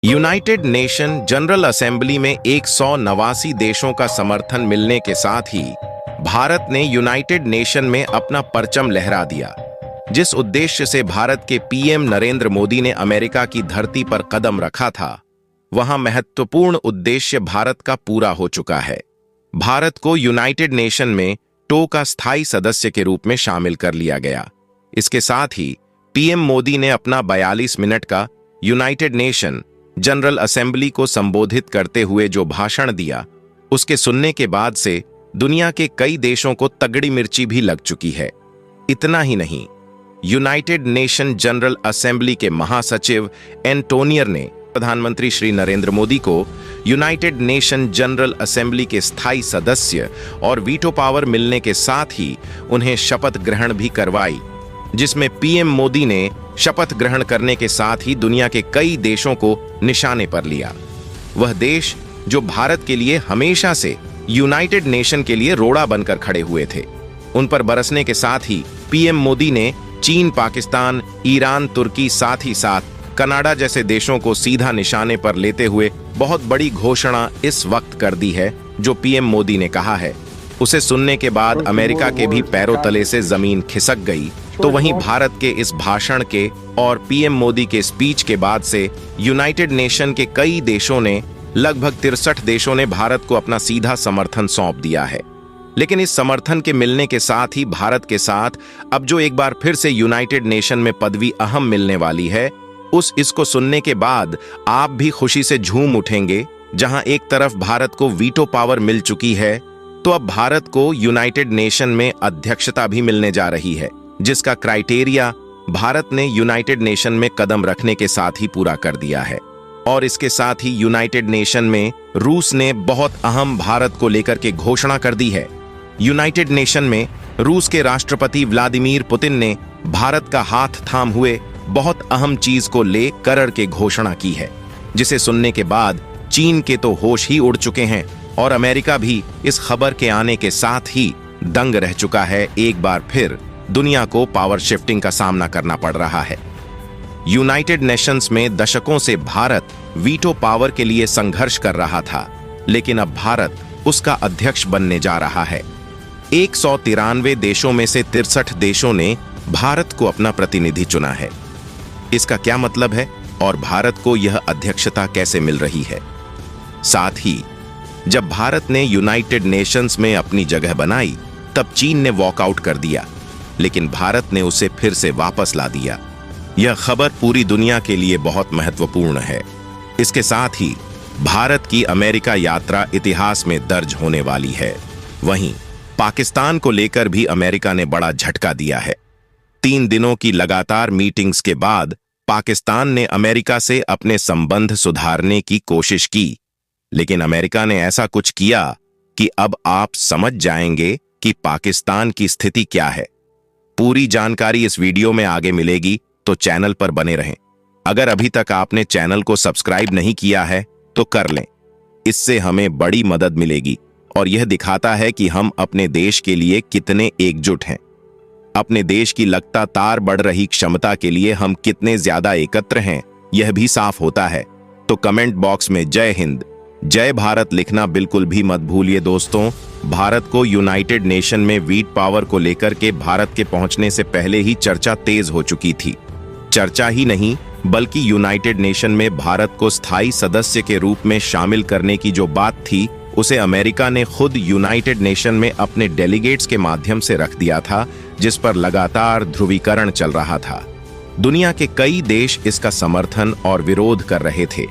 United nation general assembly में 189 देशों का समर्थन मिलने के साथ ही भारत ने यूनाइटेड नेशन में अपना परचम लहरा दिया। जिस उद्देश्य से भारत के पीएम नरेंद्र मोदी ने अमेरिका की धरती पर कदम रखा था, वहां महत्वपूर्ण उद्देश्य भारत का पूरा हो चुका है। भारत को यूनाइटेड नेशन में टो का स्थायी सदस्य के रूप में शामिल कर लिया गया। इसके साथ ही पीएम मोदी ने अपना 42 मिनट का यूनाइटेड नेशन जनरल असेंबली को संबोधित करते हुए जो भाषण दिया, उसके सुनने के बाद से दुनिया के कई देशों को तगड़ी मिर्ची भी लग चुकी है। इतना ही नहीं, यूनाइटेड नेशन जनरल असेंबली के महासचिव एंटोनियर ने प्रधानमंत्री श्री नरेंद्र मोदी को यूनाइटेड नेशन जनरल असेंबली के स्थायी सदस्य और वीटो पावर मिलने के साथ ही उन्हें शपथ ग्रहण भी करवाई, जिसमें पीएम मोदी ने शपथ ग्रहण करने के साथ ही दुनिया के कई देशों को निशाने पर लिया। वह देश जो भारत के लिए हमेशा से यूनाइटेड नेशन के लिए रोड़ा बनकर खड़े हुए थे, उन पर बरसने के साथ ही पीएम मोदी ने चीन, पाकिस्तान, ईरान, तुर्की, साथ ही साथ कनाडा जैसे देशों को सीधा निशाने पर लेते हुए बहुत बड़ी घोषणा इस वक्त कर दी है। जो पीएम मोदी ने कहा है, उसे सुनने के बाद अमेरिका के भी पैरों तले से जमीन खिसक गई। तो वहीं भारत के इस भाषण के और पीएम मोदी के स्पीच के बाद से यूनाइटेड नेशन के कई देशों ने, लगभग 63 देशों ने भारत को अपना सीधा समर्थन सौंप दिया है। लेकिन इस समर्थन के मिलने के साथ ही भारत के साथ अब जो एक बार फिर से यूनाइटेड नेशन में पदवी अहम मिलने वाली है, इसको सुनने के बाद आप भी खुशी से झूम उठेंगे। जहां एक तरफ भारत को वीटो पावर मिल चुकी है, तो अब भारत को यूनाइटेड नेशन में अध्यक्षता भी मिलने जा रही है, जिसका क्राइटेरिया भारत ने यूनाइटेड नेशन में कदम रखने के साथ ही पूरा कर दिया है। और इसके साथ ही यूनाइटेड नेशन में रूस ने बहुत अहम भारत को लेकर के घोषणा कर दी है। यूनाइटेड नेशन में रूस के राष्ट्रपति व्लादिमीर पुतिन ने भारत का हाथ थाम हुए बहुत अहम चीज को ले करर के घोषणा की है, जिसे सुनने के बाद चीन के तो होश ही उड़ चुके हैं और अमेरिका भी इस खबर के आने के साथ ही दंग रह चुका है। एक बार फिर दुनिया को पावर शिफ्टिंग का सामना करना पड़ रहा है। यूनाइटेड नेशंस में दशकों से भारत वीटो पावर के लिए संघर्ष कर रहा था, लेकिन अब भारत उसका अध्यक्ष बनने जा रहा है। 193 देशों में से 63 देशों ने भारत को अपना प्रतिनिधि चुना है। इसका क्या मतलब है और भारत को यह अध्यक्षता कैसे मिल रही है? साथ ही जब भारत ने यूनाइटेड नेशंस में अपनी जगह बनाई, तब चीन ने वॉकआउट कर दिया, लेकिन भारत ने उसे फिर से वापस ला दिया। यह खबर पूरी दुनिया के लिए बहुत महत्वपूर्ण है। इसके साथ ही भारत की अमेरिका यात्रा इतिहास में दर्ज होने वाली है। वहीं पाकिस्तान को लेकर भी अमेरिका ने बड़ा झटका दिया है। 3 दिनों की लगातार मीटिंग्स के बाद पाकिस्तान ने अमेरिका से अपने संबंध सुधारने की कोशिश की, लेकिन अमेरिका ने ऐसा कुछ किया कि अब आप समझ जाएंगे कि पाकिस्तान की स्थिति क्या है। पूरी जानकारी इस वीडियो में आगे मिलेगी, तो चैनल पर बने रहें। अगर अभी तक आपने चैनल को सब्सक्राइब नहीं किया है तो कर लें, इससे हमें बड़ी मदद मिलेगी और यह दिखाता है कि हम अपने देश के लिए कितने एकजुट हैं। अपने देश की लगातार बढ़ रही क्षमता के लिए हम कितने ज्यादा एकत्र हैं, यह भी साफ होता है। तो कमेंट बॉक्स में जय हिंद, जय भारत लिखना बिल्कुल भी मत भूलिए दोस्तों। भारत को यूनाइटेड नेशन में वीट पावर को लेकर के भारत के पहुंचने से पहले ही चर्चा तेज हो चुकी थी। चर्चा ही नहीं, बल्कि यूनाइटेड नेशन में भारत को स्थायी सदस्य के रूप में शामिल करने की जो बात थी, उसे अमेरिका ने खुद यूनाइटेड नेशन में अपने डेलीगेट्स के माध्यम से रख दिया था, जिस पर लगातार ध्रुवीकरण चल रहा था। दुनिया के कई देश इसका समर्थन और विरोध कर रहे थे,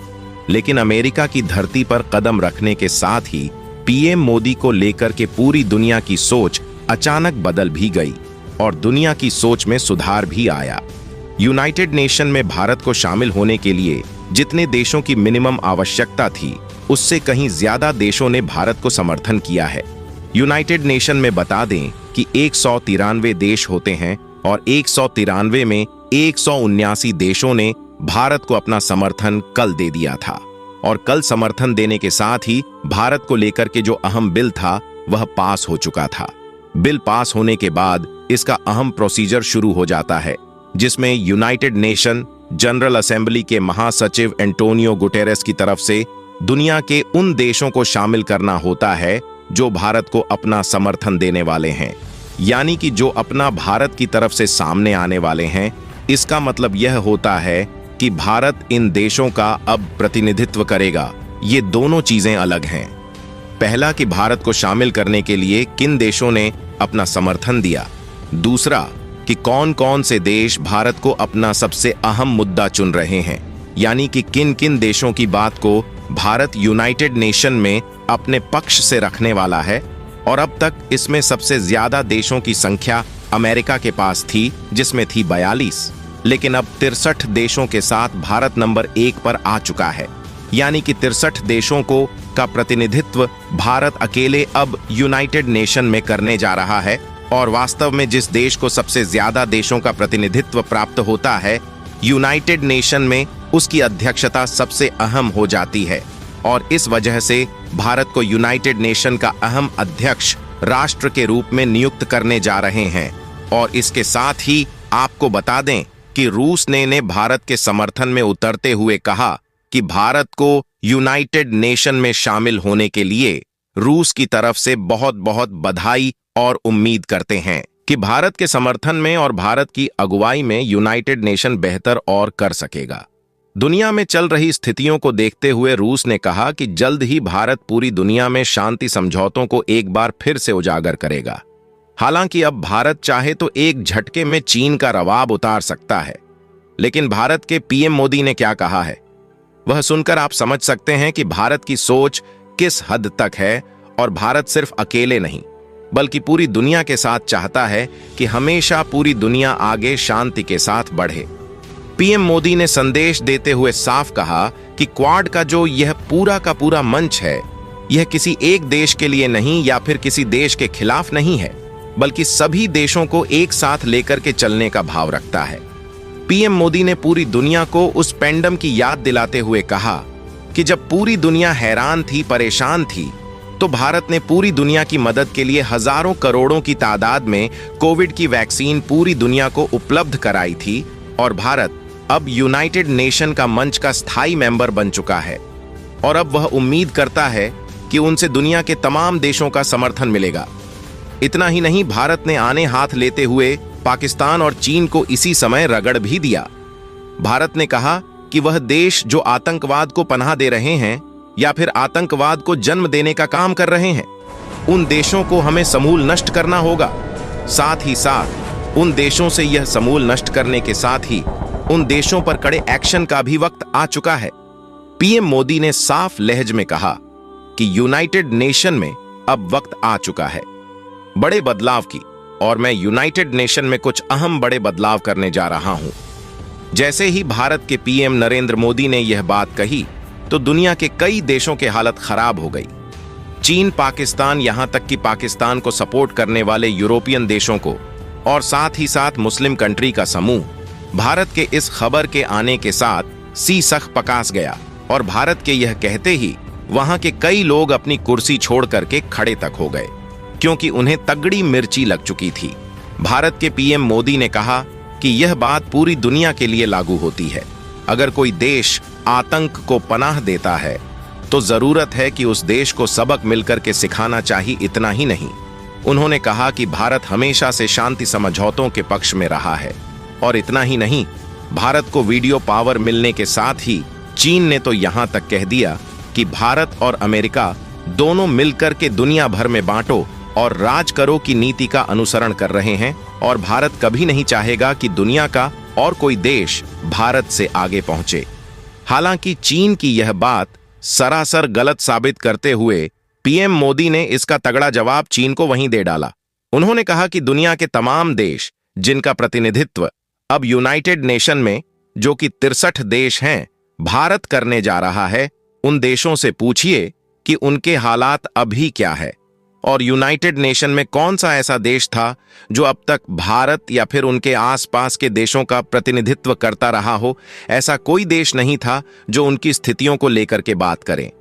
लेकिन अमेरिका की धरती पर कदम रखने के साथ ही पीएम मोदी को लेकर के पूरी दुनिया की सोच अचानक बदल भी गई और दुनिया की सोच में सुधार भी आया। यूनाइटेड नेशन में भारत को शामिल होने के लिए जितने देशों की मिनिमम आवश्यकता थी, उससे कहीं ज्यादा देशों ने भारत को समर्थन किया है। यूनाइटेड नेशन में बता दें कि 193 देश होते हैं और 193 में 179 देशों ने भारत को अपना समर्थन कल दे दिया था। और कल समर्थन देने के साथ ही भारत को लेकर के जो अहम बिल था, वह पास हो चुका था। बिल पास होने के बाद इसका अहम प्रोसीजर शुरू हो जाता है, जिसमें यूनाइटेड नेशन जनरल असेंबली के महासचिव एंटोनियो गुटेरेस की तरफ से दुनिया के उन देशों को शामिल करना होता है जो भारत को अपना समर्थन देने वाले हैं, यानी कि जो अपना भारत की तरफ से सामने आने वाले हैं। इसका मतलब यह होता है कि भारत इन देशों का अब प्रतिनिधित्व करेगा। ये दोनों चीजें अलग हैं। पहला कि भारत को शामिल करने के लिए किन देशों ने अपना समर्थन दिया, दूसरा कि कौन कौन से देश भारत को अपना सबसे अहम मुद्दा चुन रहे हैं, यानी कि किन किन देशों की बात को भारत यूनाइटेड नेशन में अपने पक्ष से रखने वाला है। और अब तक इसमें सबसे ज्यादा देशों की संख्या अमेरिका के पास थी, जिसमें थी 42, लेकिन अब 63 देशों के साथ भारत नंबर 1 पर आ चुका है, यानी कि 63 देशों का प्रतिनिधित्व भारत अकेले अब यूनाइटेड नेशन में करने जा रहा है। और वास्तव में जिस देश को सबसे ज्यादा देशों का प्रतिनिधित्व प्राप्त होता है यूनाइटेड नेशन में, उसकी अध्यक्षता सबसे अहम हो जाती है। और इस वजह से भारत को यूनाइटेड नेशन का अहम अध्यक्ष राष्ट्र के रूप में नियुक्त करने जा रहे हैं। और इसके साथ ही आपको बता दें कि रूस ने भारत के समर्थन में उतरते हुए कहा कि भारत को यूनाइटेड नेशन में शामिल होने के लिए रूस की तरफ से बहुत बहुत बधाई और उम्मीद करते हैं कि भारत के समर्थन में और भारत की अगुवाई में यूनाइटेड नेशन बेहतर और कर सकेगा। दुनिया में चल रही स्थितियों को देखते हुए रूस ने कहा कि जल्द ही भारत पूरी दुनिया में शांति समझौतों को एक बार फिर से उजागर करेगा। हालांकि अब भारत चाहे तो एक झटके में चीन का रवाब उतार सकता है, लेकिन भारत के पीएम मोदी ने क्या कहा है वह सुनकर आप समझ सकते हैं कि भारत की सोच किस हद तक है। और भारत सिर्फ अकेले नहीं बल्कि पूरी दुनिया के साथ चाहता है कि हमेशा पूरी दुनिया आगे शांति के साथ बढ़े। पीएम मोदी ने संदेश देते हुए साफ कहा कि क्वाड का जो यह पूरा का पूरा मंच है, यह किसी एक देश के लिए नहीं या फिर किसी देश के खिलाफ नहीं है, बल्कि सभी देशों को एक साथ लेकर के चलने का भाव रखता है। पीएम मोदी ने पूरी दुनिया को उस पेंडम की याद दिलाते हुए कहा कि जब पूरी दुनिया हैरान थी, परेशान थी, तो भारत ने पूरी दुनिया की मदद के लिए हजारों करोड़ों की तादाद में कोविड की वैक्सीन पूरी दुनिया को उपलब्ध कराई थी। और भारत अब यूनाइटेड नेशन का मंच का स्थायी मेंबर बन चुका है और अब वह उम्मीद करता है कि उनसे दुनिया के तमाम देशों का समर्थन मिलेगा। इतना ही नहीं, भारत ने आने हाथ लेते हुए पाकिस्तान और चीन को इसी समय रगड़ भी दिया। भारत ने कहा कि वह देश जो आतंकवाद को पनाह दे रहे हैं या फिर आतंकवाद को जन्म देने का काम कर रहे हैं, उन देशों को हमें समूल नष्ट करना होगा। साथ ही साथ उन देशों से यह समूल नष्ट करने के साथ ही उन देशों पर कड़े एक्शन का भी वक्त आ चुका है। पीएम मोदी ने साफ लहज में कहा कि यूनाइटेड नेशन में अब वक्त आ चुका है बड़े बदलाव की, और मैं यूनाइटेड नेशन में कुछ अहम बड़े बदलाव करने जा रहा हूं। जैसे ही भारत के पीएम नरेंद्र मोदी ने यह बात कही तो दुनिया के कई देशों की हालत खराब हो गई। चीन, पाकिस्तान, यहां तक कि पाकिस्तान को सपोर्ट करने वाले यूरोपियन देशों को और साथ ही साथ मुस्लिम कंट्री का समूह भारत के इस खबर के आने के साथ सीसख पकास गया। और भारत के यह कहते ही वहां के कई लोग अपनी कुर्सी छोड़ करके खड़े तक हो गए, क्योंकि उन्हें तगड़ी मिर्ची लग चुकी थी। भारत के पीएम मोदी ने कहा कि यह बात पूरी दुनिया के लिए लागू होती है। अगर कोई देश आतंक को पनाह देता है तो जरूरत है कि उस देश को सबक मिलकर के सिखाना चाहिए। इतना ही नहीं, उन्होंने कहा कि भारत हमेशा से शांति समझौतों के पक्ष में रहा है। और इतना ही नहीं, भारत को वीडियो पावर मिलने के साथ ही चीन ने तो यहां तक कह दिया कि भारत और अमेरिका दोनों मिलकर के दुनिया भर में बांटो और राज करो की नीति का अनुसरण कर रहे हैं। और भारत कभी नहीं चाहेगा कि दुनिया का और कोई देश भारत से आगे पहुंचे। हालांकि चीन की यह बात सरासर गलत साबित करते हुए पीएम मोदी ने इसका तगड़ा जवाब चीन को वहीं दे डाला। उन्होंने कहा कि दुनिया के तमाम देश जिनका प्रतिनिधित्व अब यूनाइटेड नेशन में, जो कि 63 देश हैं, भारत करने जा रहा है, उन देशों से पूछिए कि उनके हालात अभी क्या है और यूनाइटेड नेशन में कौन सा ऐसा देश था जो अब तक भारत या फिर उनके आसपास के देशों का प्रतिनिधित्व करता रहा हो। ऐसा कोई देश नहीं था जो उनकी स्थितियों को लेकर के बात करे।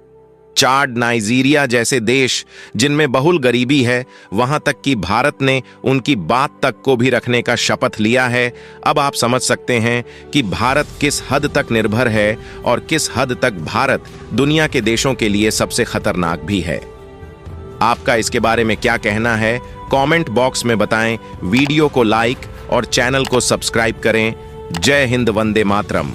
चाड, नाइजीरिया जैसे देश जिनमें बहुल गरीबी है, वहां तक कि भारत ने उनकी बात तक को भी रखने का शपथ लिया है। अब आप समझ सकते हैं कि भारत किस हद तक निर्भर है और किस हद तक भारत दुनिया के देशों के लिए सबसे खतरनाक भी है। आपका इसके बारे में क्या कहना है, कमेंट बॉक्स में बताएं। वीडियो को लाइक और चैनल को सब्सक्राइब करें। जय हिंद, वंदे मातरम।